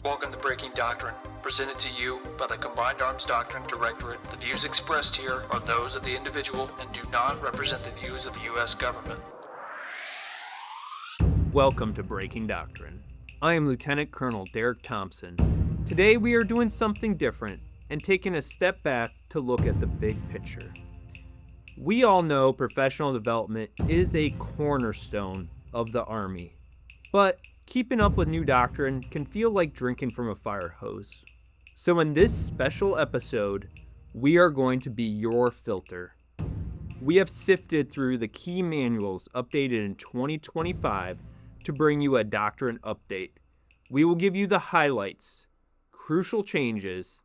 Welcome to Breaking Doctrine, presented to you by the Combined Arms Doctrine Directorate. The views expressed here are those of the individual and do not represent the views of the U.S. government. Welcome to Breaking Doctrine. I am Lieutenant Colonel Derek Thompson. Today we are doing something different and taking a step back to look at the big picture. We all know professional development is a cornerstone of the Army, but keeping up with new doctrine can feel like drinking from a fire hose. So in this special episode, we are going to be your filter. We have sifted through the key manuals updated in 2025 to bring you a doctrine update. We will give you the highlights, crucial changes,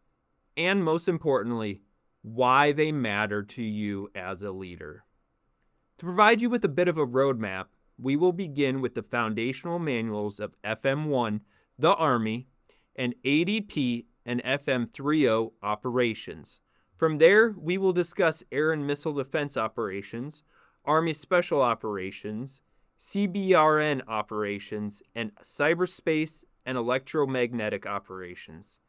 and most importantly, why they matter to you as a leader. To provide you with a bit of a roadmap, we will begin with the foundational manuals of FM1, the Army, and ADP and FM 3.0 operations. From there, we will discuss air and missile defense operations, Army special operations, CBRN operations, and cyberspace and electromagnetic operations.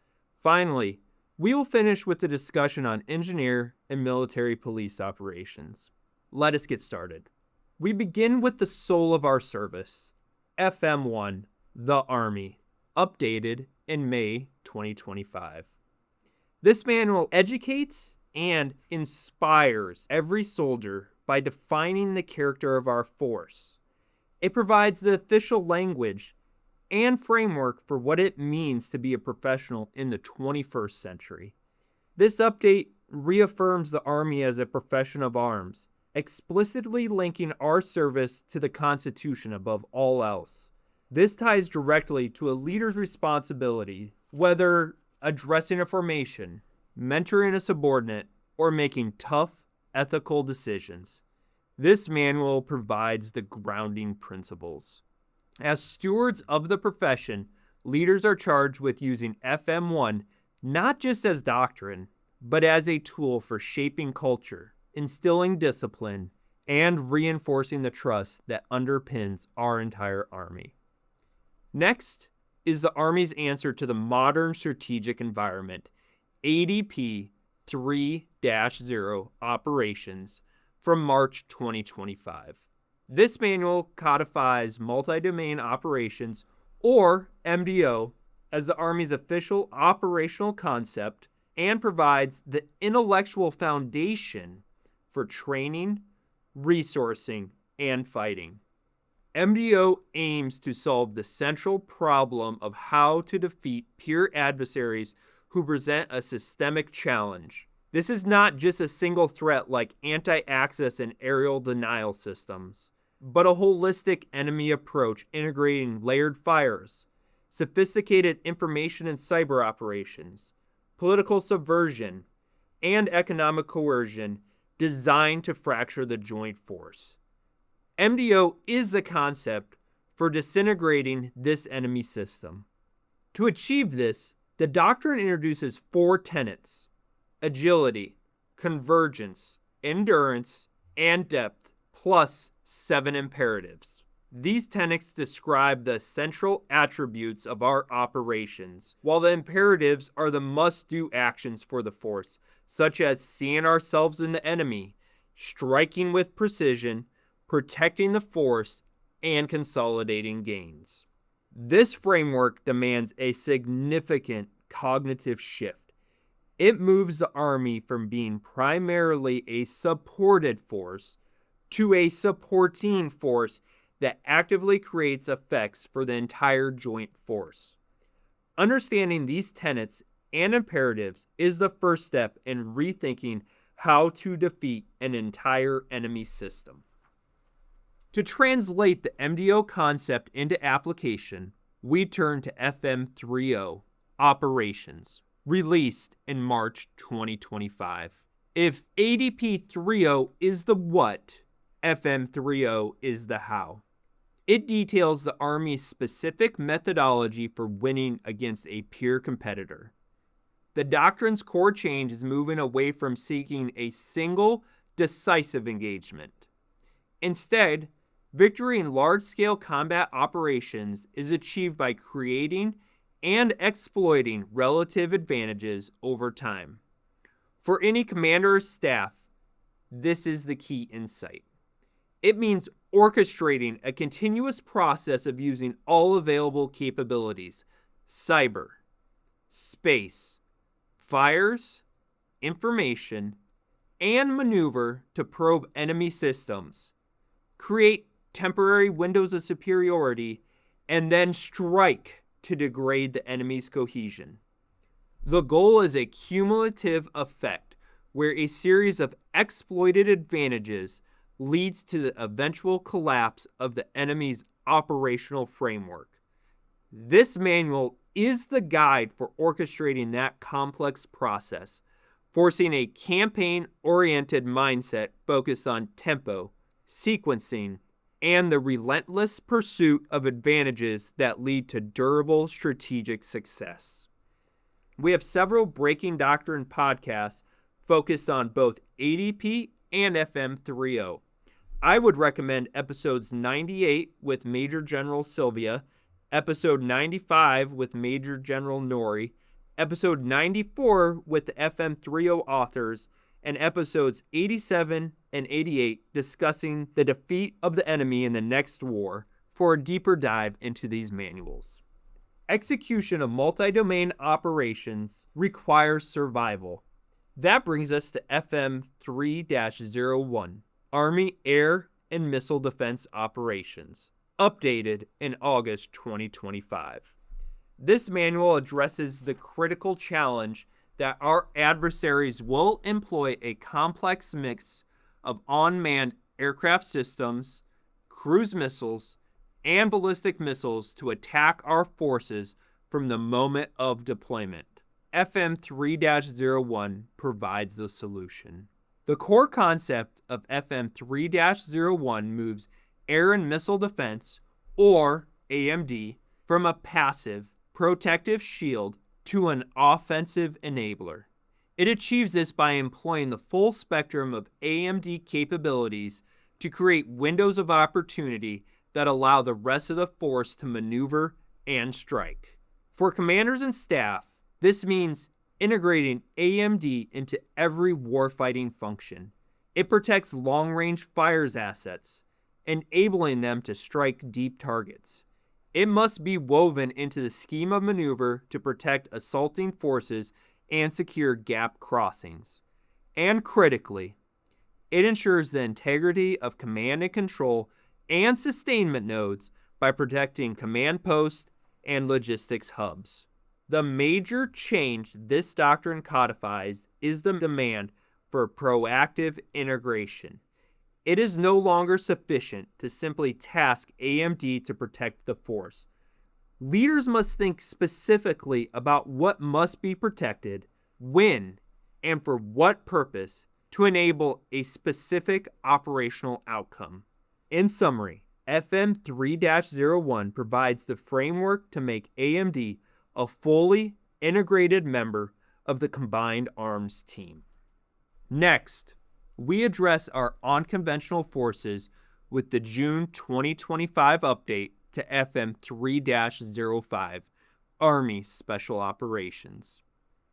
Finally, we will finish with the discussion on engineer and military police operations. Let us get started. We begin with the soul of our service, FM1, the Army, updated in May 2025. This manual educates and inspires every soldier by defining the character of our force. It provides the official language and framework for what it means to be a professional in the 21st century. This update reaffirms the Army as a profession of arms, explicitly linking our service to the Constitution above all else. This ties directly to a leader's responsibility, whether addressing a formation, mentoring a subordinate, or making tough, ethical decisions. This manual provides the grounding principles. As stewards of the profession, leaders are charged with using FM1 not just as doctrine, but as a tool for shaping culture, instilling discipline, and reinforcing the trust that underpins our entire Army. Next is the Army's answer to the modern strategic environment, ADP 3-0 operations from March 2025. This manual codifies multi-domain operations, or MDO, as the Army's official operational concept and provides the intellectual foundation for training, resourcing, and fighting. MDO aims to solve the central problem of how to defeat peer adversaries who present a systemic challenge. This is not just a single threat like anti-access and aerial denial systems, but a holistic enemy approach integrating layered fires, sophisticated information and cyber operations, political subversion, and economic coercion designed to fracture the joint force. MDO is the concept for disintegrating this enemy system. To achieve this, the doctrine introduces 4 tenets: agility, convergence, endurance, and depth, plus 7 imperatives. These tenets describe the central attributes of our operations, while the imperatives are the must-do actions for the force, such as seeing ourselves in the enemy, striking with precision, protecting the force, and consolidating gains. This framework demands a significant cognitive shift. It moves the Army from being primarily a supported force to a supporting force that actively creates effects for the entire joint force. Understanding these tenets and imperatives is the first step in rethinking how to defeat an entire enemy system. To translate the MDO concept into application, we turn to FM 3.0 operations, released in March 2025. If ADP 3.0 is the what, FM 3.0 is the how. It details the Army's specific methodology for winning against a peer competitor. The doctrine's core change is moving away from seeking a single, decisive engagement. Instead, victory in large-scale combat operations is achieved by creating and exploiting relative advantages over time. For any commander or staff, this is the key insight. It means orchestrating a continuous process of using all available capabilities: cyber, space, fires, information, and maneuver to probe enemy systems, create temporary windows of superiority, and then strike to degrade the enemy's cohesion. The goal is a cumulative effect where a series of exploited advantages leads to the eventual collapse of the enemy's operational framework. This manual is the guide for orchestrating that complex process, forcing a campaign-oriented mindset focused on tempo, sequencing, and the relentless pursuit of advantages that lead to durable strategic success. We have several Breaking Doctrine podcasts focused on both ADP and FM 3.0. I would recommend episodes 98 with Major General Sylvia, episode 95 with Major General Nori, episode 94 with the FM 3.0 authors, and episodes 87 and 88 discussing the defeat of the enemy in the next war for a deeper dive into these manuals. Execution of multi-domain operations requires survival. That brings us to FM 3-01, Army Air and Missile Defense Operations, updated in August 2025. This manual addresses the critical challenge that our adversaries will employ a complex mix of unmanned aircraft systems, cruise missiles, and ballistic missiles to attack our forces from the moment of deployment. FM 3-01 provides the solution. The core concept of FM 3-01 moves air and missile defense, or AMD, from a passive, protective shield to an offensive enabler. It achieves this by employing the full spectrum of AMD capabilities to create windows of opportunity that allow the rest of the force to maneuver and strike. For commanders and staff, this means integrating AMD into every warfighting function. It protects long-range fires assets, enabling them to strike deep targets. It must be woven into the scheme of maneuver to protect assaulting forces and secure gap crossings. And critically, it ensures the integrity of command and control and sustainment nodes by protecting command posts and logistics hubs. The major change this doctrine codifies is the demand for proactive integration. It is no longer sufficient to simply task AMD to protect the force. Leaders must think specifically about what must be protected, when, and for what purpose to enable a specific operational outcome. In summary, FM 3-01 provides the framework to make AMD a fully integrated member of the combined arms team. Next, we address our unconventional forces with the June 2025 update to FM 3-05, Army Special Operations.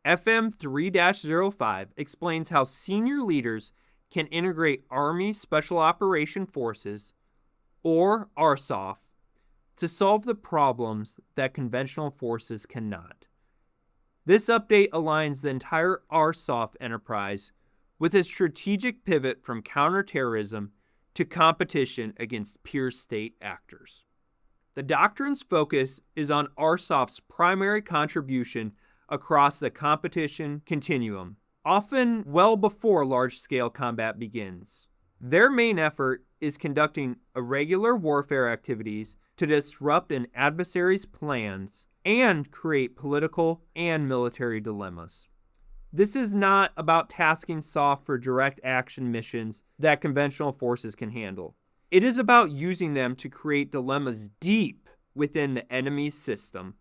FM 3-05 explains how senior leaders can integrate Army Special Operation Forces, or RSOF, to solve the problems that conventional forces cannot. This update aligns the entire RSOF enterprise with a strategic pivot from counterterrorism to competition against peer state actors. The doctrine's focus is on RSOF's primary contribution across the competition continuum, often well before large-scale combat begins. Their main effort is conducting irregular warfare activities to disrupt an adversary's plans and create political and military dilemmas. This is not about tasking SOF for direct action missions that conventional forces can handle. It is about using them to create dilemmas deep within the enemy's system.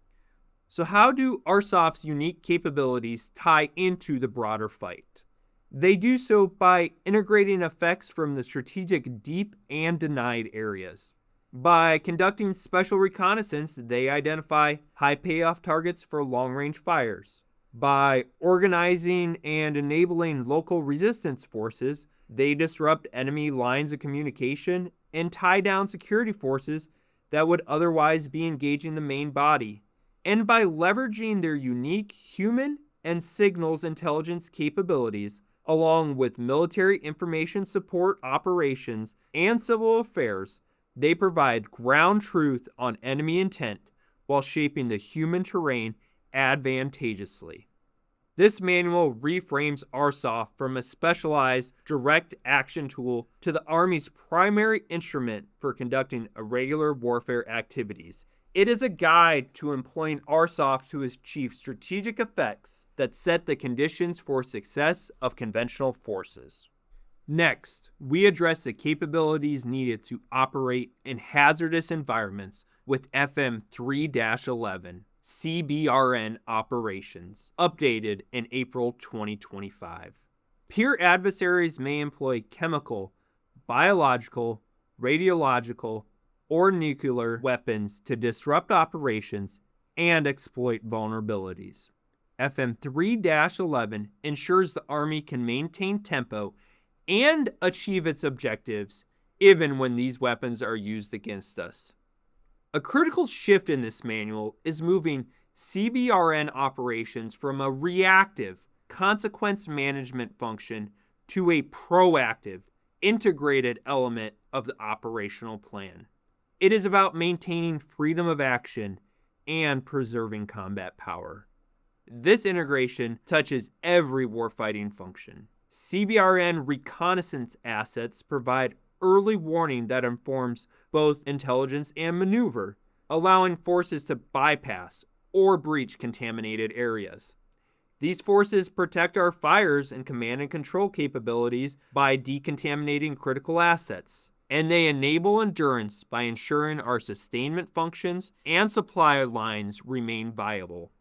So how do RSOF's unique capabilities tie into the broader fight? They do so by integrating effects from the strategic deep and denied areas. By conducting special reconnaissance, they identify high payoff targets for long-range fires. By organizing and enabling local resistance forces, they disrupt enemy lines of communication and tie down security forces that would otherwise be engaging the main body. And by leveraging their unique human and signals intelligence capabilities, along with military information support operations and civil affairs, they provide ground truth on enemy intent while shaping the human terrain advantageously. This manual reframes RSOF from a specialized direct action tool to the Army's primary instrument for conducting irregular warfare activities. It is a guide to employing RSOF to achieve strategic effects that set the conditions for success of conventional forces. Next, we address the capabilities needed to operate in hazardous environments with FM 3-11 CBRN operations, updated in April 2025. Peer adversaries may employ chemical, biological, radiological, or nuclear weapons to disrupt operations and exploit vulnerabilities. FM 3-11 ensures the Army can maintain tempo and achieve its objectives even when these weapons are used against us. A critical shift in this manual is moving CBRN operations from a reactive consequence management function to a proactive, integrated element of the operational plan. It is about maintaining freedom of action and preserving combat power. This integration touches every warfighting function. CBRN reconnaissance assets provide early warning that informs both intelligence and maneuver, allowing forces to bypass or breach contaminated areas. These forces protect our fires and command and control capabilities by decontaminating critical assets, and they enable endurance by ensuring our sustainment functions and supply lines remain viable.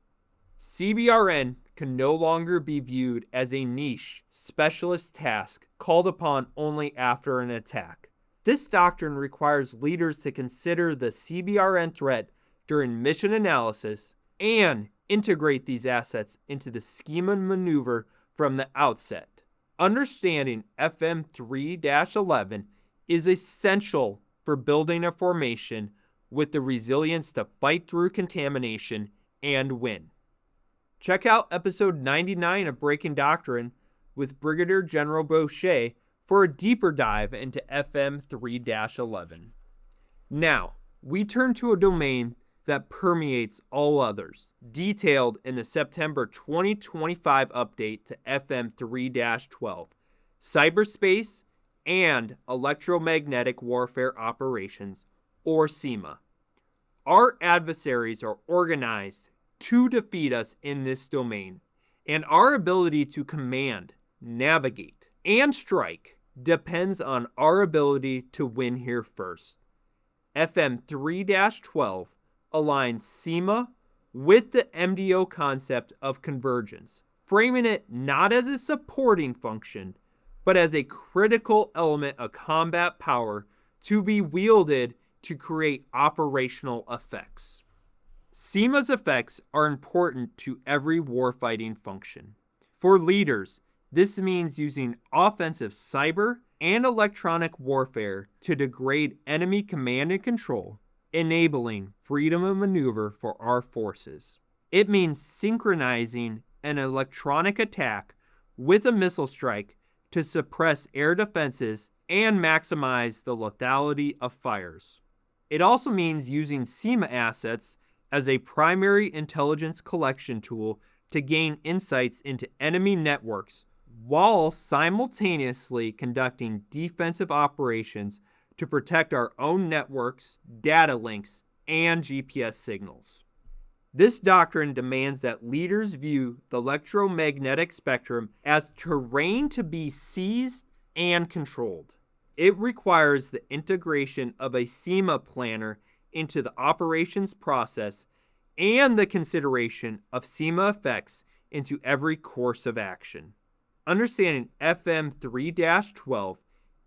CBRN can no longer be viewed as a niche, specialist task called upon only after an attack. This doctrine requires leaders to consider the CBRN threat during mission analysis and integrate these assets into the schema maneuver from the outset. Understanding FM 3-11 is essential for building a formation with the resilience to fight through contamination and win. Check out episode 99 of Breaking Doctrine with Brigadier General Boucher for a deeper dive into FM 3-11. Now, we turn to a domain that permeates all others, detailed in the September 2025 update to FM 3-12, Cyberspace and Electromagnetic Warfare Operations, or CEMA. Our adversaries are organized to defeat us in this domain, and our ability to command, navigate, and strike depends on our ability to win here first. FM 3-12 aligns CEMA with the MDO concept of convergence, framing it not as a supporting function, but as a critical element of combat power to be wielded to create operational effects. CEMA's effects are important to every warfighting function. For leaders, this means using offensive cyber and electronic warfare to degrade enemy command and control, enabling freedom of maneuver for our forces. It means synchronizing an electronic attack with a missile strike to suppress air defenses and maximize the lethality of fires. It also means using CEMA assets as a primary intelligence collection tool to gain insights into enemy networks while simultaneously conducting defensive operations to protect our own networks, data links, and GPS signals. This doctrine demands that leaders view the electromagnetic spectrum as terrain to be seized and controlled. It requires the integration of a CEMA planner into the operations process and the consideration of CEMA effects into every course of action. Understanding FM 3-12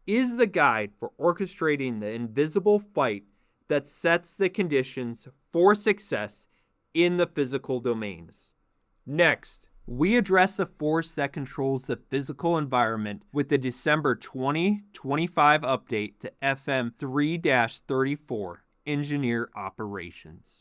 is the guide for orchestrating the invisible fight that sets the conditions for success in the physical domains. Next, we address a force that controls the physical environment with the December 2025 update to FM 3-34, Engineer Operations.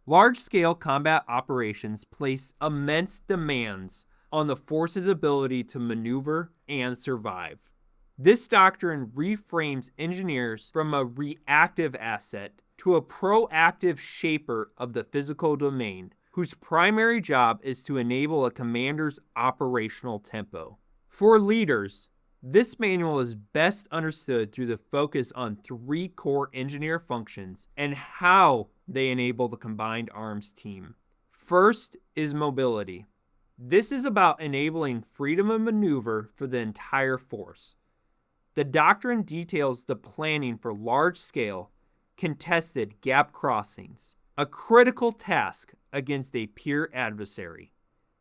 Large-scale combat operations place immense demands on the force's ability to maneuver and survive. This doctrine reframes engineers from a reactive asset to a proactive shaper of the physical domain, whose primary job is to enable a commander's operational tempo. For leaders, this manual is best understood through the focus on 3 core engineer functions and how they enable the combined arms team. First is mobility. This is about enabling freedom of maneuver for the entire force. The doctrine details the planning for large-scale, contested gap crossings, a critical task against a peer adversary.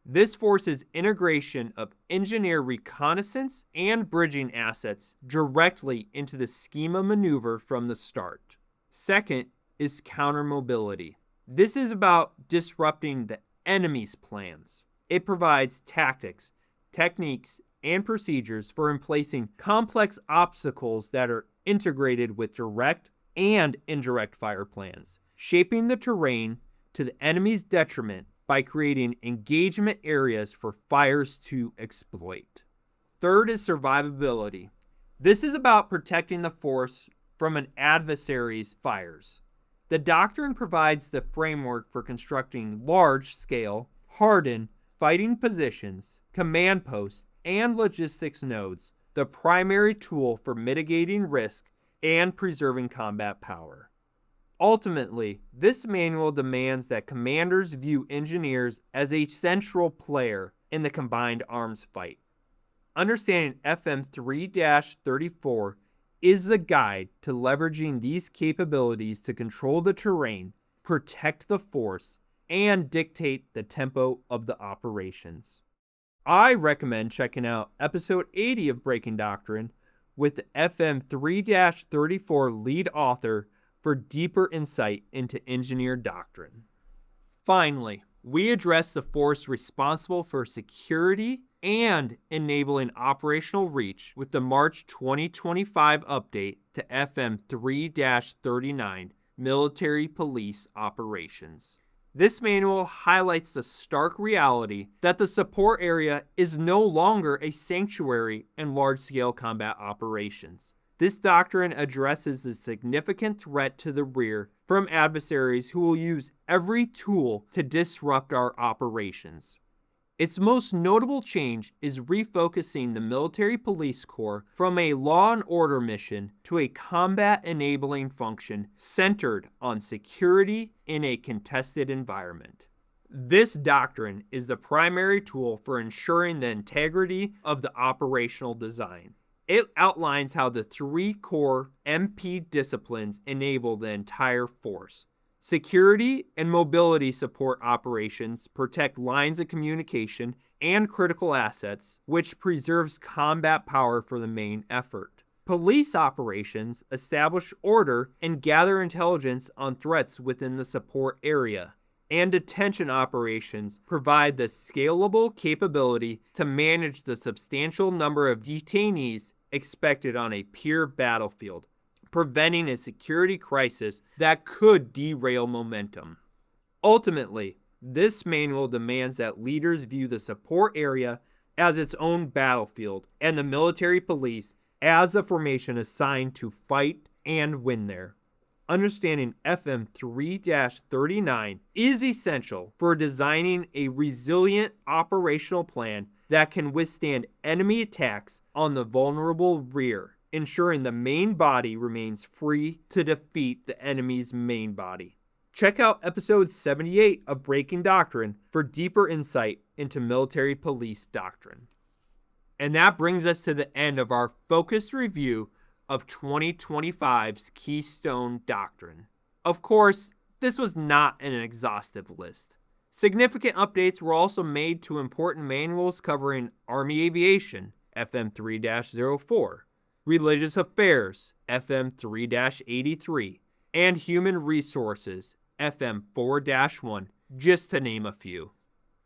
This forces integration of engineer reconnaissance and bridging assets directly into the schema maneuver from the start. Second is counter-mobility. This is about disrupting the enemy's plans. It provides tactics, techniques, and procedures for emplacing complex obstacles that are integrated with direct and indirect fire plans, shaping the terrain to the enemy's detriment by creating engagement areas for fires to exploit. Third is survivability. This is about protecting the force from an adversary's fires. The doctrine provides the framework for constructing large-scale, hardened fighting positions, command posts, and logistics nodes, the primary tool for mitigating risk and preserving combat power. Ultimately, this manual demands that commanders view engineers as a central player in the combined arms fight. Understanding FM 3-34 is the guide to leveraging these capabilities to control the terrain, protect the force, and dictate the tempo of the operations. I recommend checking out episode 80 of Breaking Doctrine with the FM 3-34 lead author for deeper insight into engineer doctrine. Finally, we address the force responsible for security and enabling operational reach with the March 2025 update to FM 3-39, Military Police Operations. This manual highlights the stark reality that the support area is no longer a sanctuary in large-scale combat operations. This doctrine addresses the significant threat to the rear from adversaries who will use every tool to disrupt our operations. Its most notable change is refocusing the Military Police Corps from a law and order mission to a combat-enabling function centered on security in a contested environment. This doctrine is the primary tool for ensuring the integrity of the operational design. It outlines how the 3 core MP disciplines enable the entire force. Security and mobility support operations protect lines of communication and critical assets, which preserves combat power for the main effort. Police operations establish order and gather intelligence on threats within the support area. And detention operations provide the scalable capability to manage the substantial number of detainees expected on a peer battlefield, preventing a security crisis that could derail momentum. Ultimately, this manual demands that leaders view the support area as its own battlefield and the military police as the formation assigned to fight and win there. Understanding FM 3-39 is essential for designing a resilient operational plan that can withstand enemy attacks on the vulnerable rear, ensuring the main body remains free to defeat the enemy's main body. Check out episode 78 of Breaking Doctrine for deeper insight into military police doctrine. And that brings us to the end of our focused review of 2025's Keystone Doctrine. Of course, this was not an exhaustive list. Significant updates were also made to important manuals covering Army Aviation, FM 3-04, Religious Affairs, FM 3-83, and Human Resources, FM 4-1, just to name a few.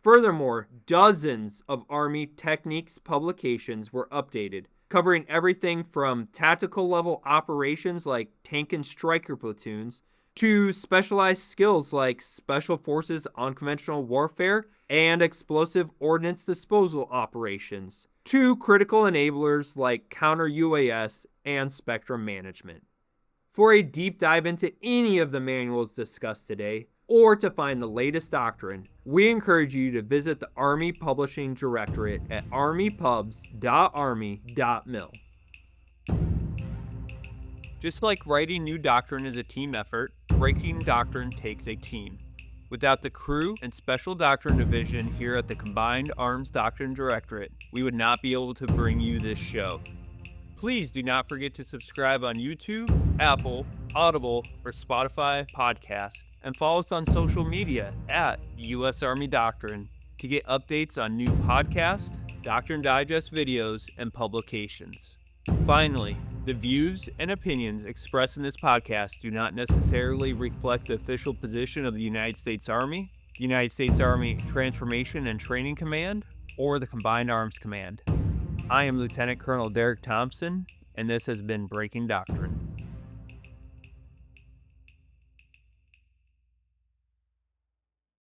Furthermore, dozens of Army techniques publications were updated, covering everything from tactical level operations like tank and striker platoons to specialized skills like Special Forces unconventional warfare and explosive ordnance disposal operations, to critical enablers like counter-UAS and spectrum management. For a deep dive into any of the manuals discussed today, or to find the latest doctrine, we encourage you to visit the Army Publishing Directorate at armypubs.army.mil. Just like writing new doctrine is a team effort, breaking doctrine takes a team. Without the crew and Special Doctrine Division here at the Combined Arms Doctrine Directorate, we would not be able to bring you this show. Please do not forget to subscribe on YouTube, Apple, Audible, or Spotify podcast, and follow us on social media at U.S. Army Doctrine to get updates on new podcasts, Doctrine Digest videos, and publications. Finally, the views and opinions expressed in this podcast do not necessarily reflect the official position of the United States Army, the United States Army Transformation and Training Command, or the Combined Arms Command. I am Lieutenant Colonel Derek Thompson, and this has been Breaking Doctrine.